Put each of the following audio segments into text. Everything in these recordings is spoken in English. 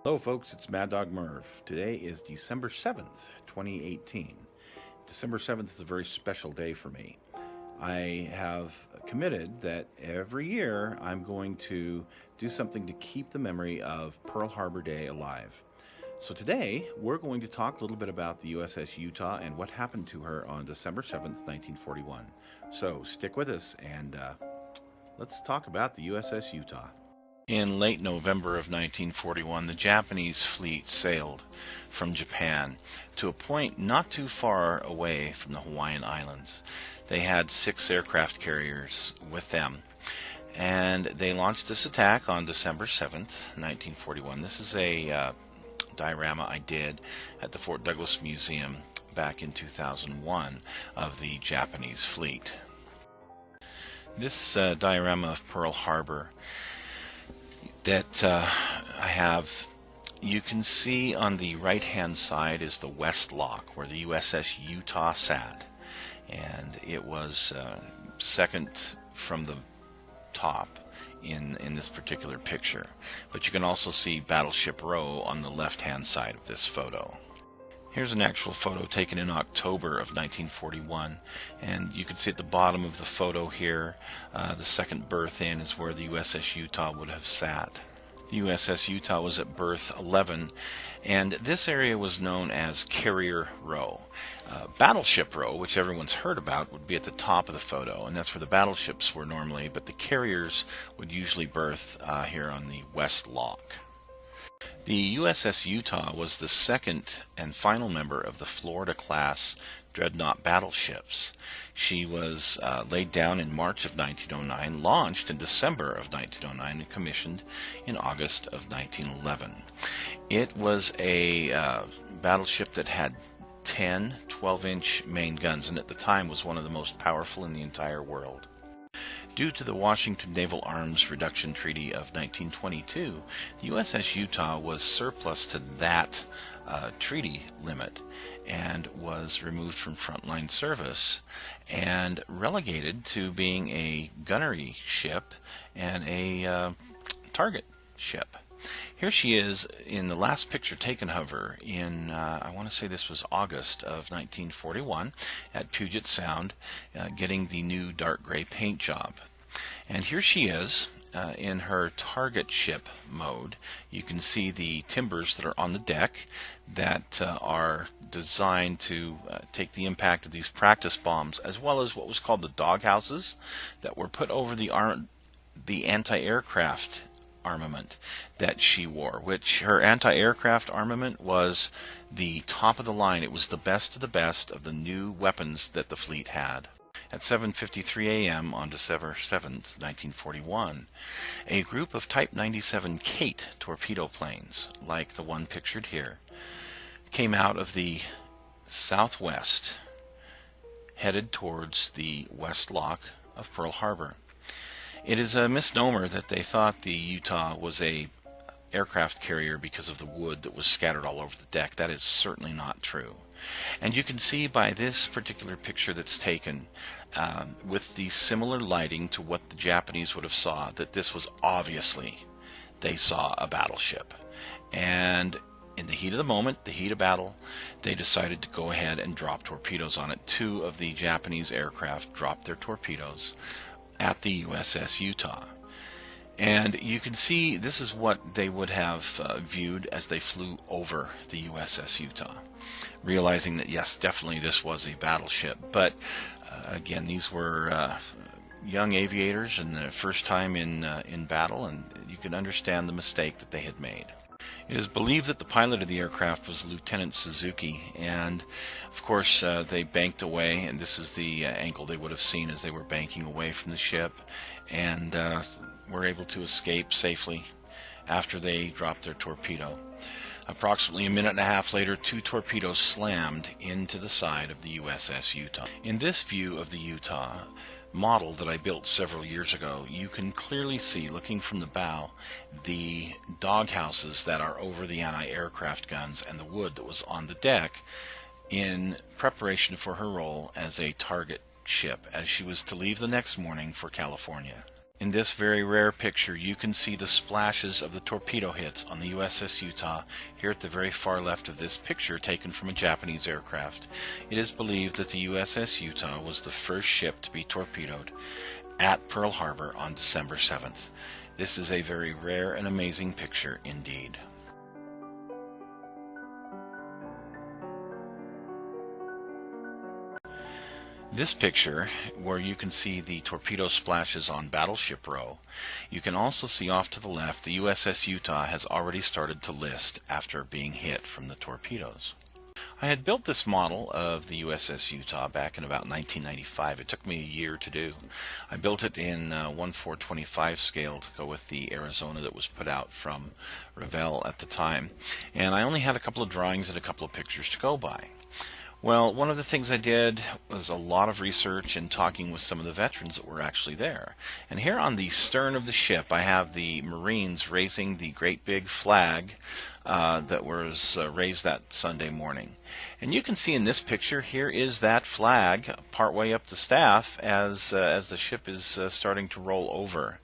Hello folks, it's Mad Dog Merv. Today is December 7th, 2018. December 7th is a very special day for me. I have committed that every year I'm going to do something to keep the memory of Pearl Harbor Day alive. So today we're going to talk a little bit about the USS Utah and what happened to her on December 7th, 1941. So stick with us and let's talk about the USS Utah. In late November of 1941, the Japanese fleet sailed from Japan to a point not too far away from the Hawaiian Islands. They had 6 aircraft carriers with them, and they launched this attack on December 7th, 1941. This is a diorama I did at the Fort Douglas Museum back in 2001 of the Japanese fleet. This diorama of Pearl Harbor that I have, you can see on the right hand side is the West Lock where the USS Utah sat, and it was second from the top in this particular picture. But you can also see Battleship Row on the left hand side of this photo. Here's an actual photo taken in October of 1941, and you can see at the bottom of the photo here, the second berth in is where the USS Utah would have sat. The USS Utah was at berth 11, and this area was known as Carrier Row. Battleship Row, which everyone's heard about, would be at the top of the photo, and that's where the battleships were normally, but the carriers would usually berth here on the West Lock. The USS Utah was the second and final member of the Florida-class dreadnought battleships. She was laid down in March of 1909, launched in December of 1909, and commissioned in August of 1911. It was a battleship that had 10 12-inch main guns, and at the time was one of the most powerful in the entire world. Due to the Washington Naval Arms Reduction Treaty of 1922, the USS Utah was surplus to that treaty limit and was removed from frontline service and relegated to being a gunnery ship and a target ship. Here she is in the last picture taken of her in, I want to say this was August of 1941 at Puget Sound, getting the new dark gray paint job. And here she is in her target ship mode. You can see the timbers that are on the deck that are designed to take the impact of these practice bombs, as well as what was called the dog houses that were put over the anti-aircraft armament that she wore, which her anti-aircraft armament was the top of the line. It was the best of the new weapons that the fleet had. At 7:53 a.m. on December 7th, 1941, a group of Type 97 Kate torpedo planes, like the one pictured here, came out of the southwest, headed towards the West Lock of Pearl Harbor. It is a misnomer that they thought the Utah was a aircraft carrier because of the wood that was scattered all over the deck. That is certainly not true. And you can see by this particular picture that's taken with the similar lighting to what the Japanese would have saw, that this was obviously, they saw a battleship. And in the heat of the moment, the heat of battle, they decided to go ahead and drop torpedoes on it. 2 of the Japanese aircraft dropped their torpedoes at the USS Utah. And you can see this is what they would have viewed as they flew over the USS Utah, realizing that yes, definitely this was a battleship. But again, these were young aviators and the first time in battle, and you can understand the mistake that they had made. It is believed that the pilot of the aircraft was Lieutenant Suzuki, and of course they banked away, and this is the angle they would have seen as they were banking away from the ship, and were able to escape safely after they dropped their torpedo. Approximately a minute and a half later, 2 torpedoes slammed into the side of the USS Utah. In this view of the Utah model that I built several years ago, you can clearly see, looking from the bow, the dog houses that are over the anti-aircraft guns and the wood that was on the deck in preparation for her role as a target ship as she was to leave the next morning for California. In this very rare picture, you can see the splashes of the torpedo hits on the USS Utah here at the very far left of this picture taken from a Japanese aircraft. It is believed that the USS Utah was the first ship to be torpedoed at Pearl Harbor on December 7th. This is a very rare and amazing picture indeed. This picture, where you can see the torpedo splashes on Battleship Row, you can also see off to the left the USS Utah has already started to list after being hit from the torpedoes. I had built this model of the USS Utah back in about 1995. It took me a year to do. I built it in 1/425 scale to go with the Arizona that was put out from Revell at the time, and I only had a couple of drawings and a couple of pictures to go by. Well, one of the things I did was a lot of research and talking with some of the veterans that were actually there. And here on the stern of the ship, I have the Marines raising the great big flag that was raised that Sunday morning. And you can see in this picture, here is that flag partway up the staff as the ship is starting to roll over.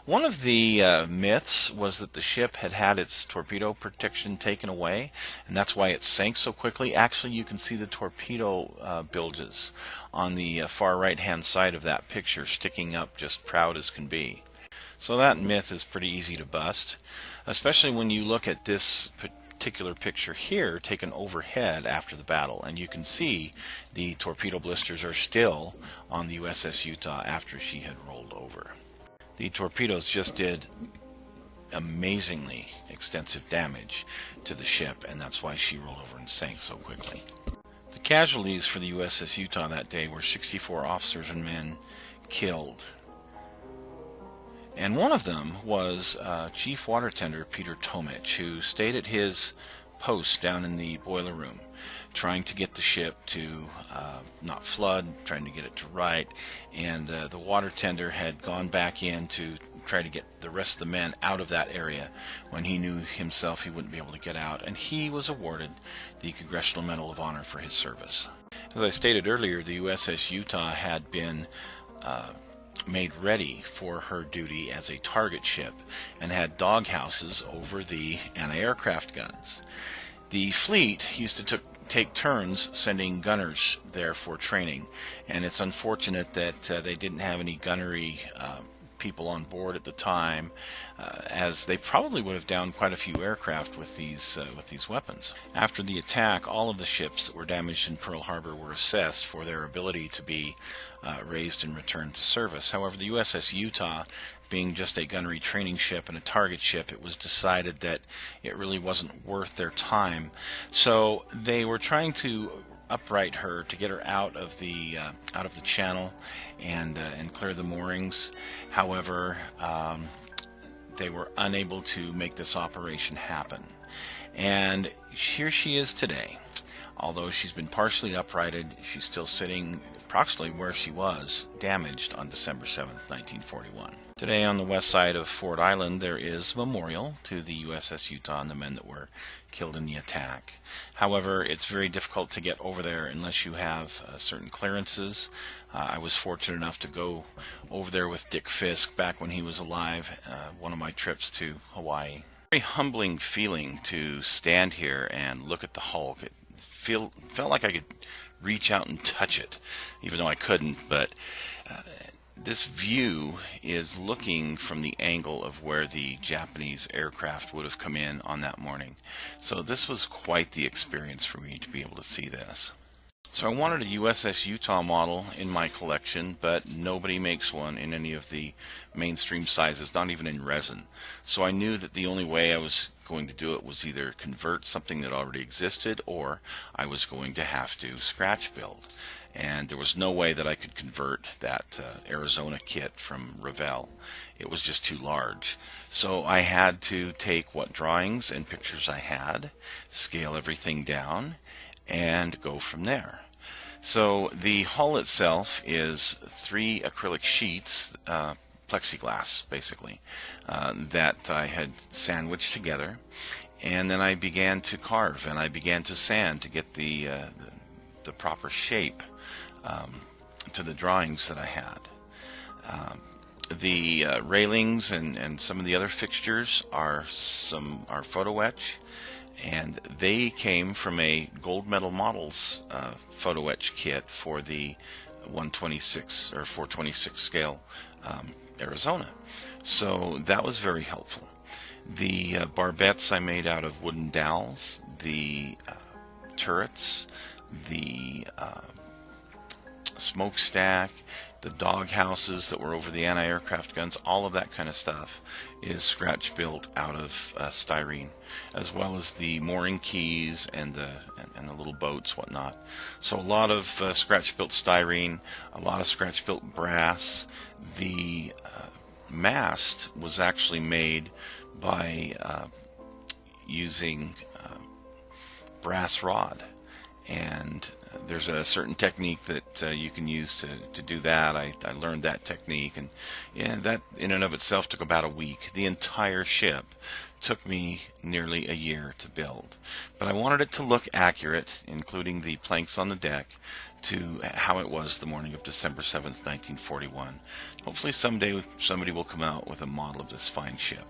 One of the myths was that the ship had had its torpedo protection taken away, and that's why it sank so quickly. Actually, you can see the torpedo bilges on the far right-hand side of that picture sticking up just proud as can be. So that myth is pretty easy to bust, especially when you look at this particular picture here taken overhead after the battle, and you can see the torpedo blisters are still on the USS Utah after she had rolled over. The torpedoes just did amazingly extensive damage to the ship, and that's why she rolled over and sank so quickly. The casualties for the USS Utah that day were 64 officers and men killed. And one of them was Chief Water Tender Peter Tomich, who stayed at his post down in the boiler room, trying to get the ship to not flood, trying to get it to right, and the water tender had gone back in to try to get the rest of the men out of that area when he knew himself he wouldn't be able to get out, and he was awarded the Congressional Medal of Honor for his service. As I stated earlier, the USS Utah had been made ready for her duty as a target ship and had doghouses over the anti-aircraft guns. The fleet used to take turns sending gunners there for training, and it's unfortunate that they didn't have any gunnery people on board at the time, as they probably would have downed quite a few aircraft with these weapons. After the attack, all of the ships that were damaged in Pearl Harbor were assessed for their ability to be raised and returned to service. However, the USS Utah, being just a gunnery training ship and a target ship, it was decided that it really wasn't worth their time. So they were trying to upright her to get her out of the channel and clear the moorings. However, they were unable to make this operation happen. And here she is today. Although she's been partially uprighted, she's still sitting approximately where she was, damaged on December 7th, 1941. Today on the west side of Ford Island there is a memorial to the USS Utah and the men that were killed in the attack. However, it's very difficult to get over there unless you have certain clearances. I was fortunate enough to go over there with Dick Fisk back when he was alive, one of my trips to Hawaii. Very humbling feeling to stand here and look at the Hulk. It felt like I could reach out and touch it, even though I couldn't, but this view is looking from the angle of where the Japanese aircraft would have come in on that morning. So this was quite the experience for me to be able to see this. So I wanted a USS Utah model in my collection, but nobody makes one in any of the mainstream sizes, not even in resin. So I knew that the only way I was going to do it was either convert something that already existed, or I was going to have to scratch build. And there was no way that I could convert that Arizona kit from Revell. It was just too large. So I had to take what drawings and pictures I had, scale everything down, and go from there. So the hull itself is 3 acrylic sheets, plexiglass basically, that I had sandwiched together, and then I began to carve and I began to sand to get the proper shape to the drawings that I had. The railings and some of the other fixtures are photo etch, and they came from a Gold Medal Models photo etch kit for the 126 or 426 scale Arizona. So that was very helpful. The barbettes I made out of wooden dowels, the turrets, the smokestack, the dog houses that were over the anti-aircraft guns, all of that kind of stuff is scratch built out of styrene, as well as the mooring keys and the little boats, whatnot. So a lot of scratch built styrene, a lot of scratch built brass. The mast was actually made by using brass rod, and there's a certain technique that you can use to do that. I learned that technique, and yeah, that in and of itself took about a week. The entire ship took me nearly a year to build, but I wanted it to look accurate, including the planks on the deck, to how it was the morning of December 7th, 1941. Hopefully someday somebody will come out with a model of this fine ship.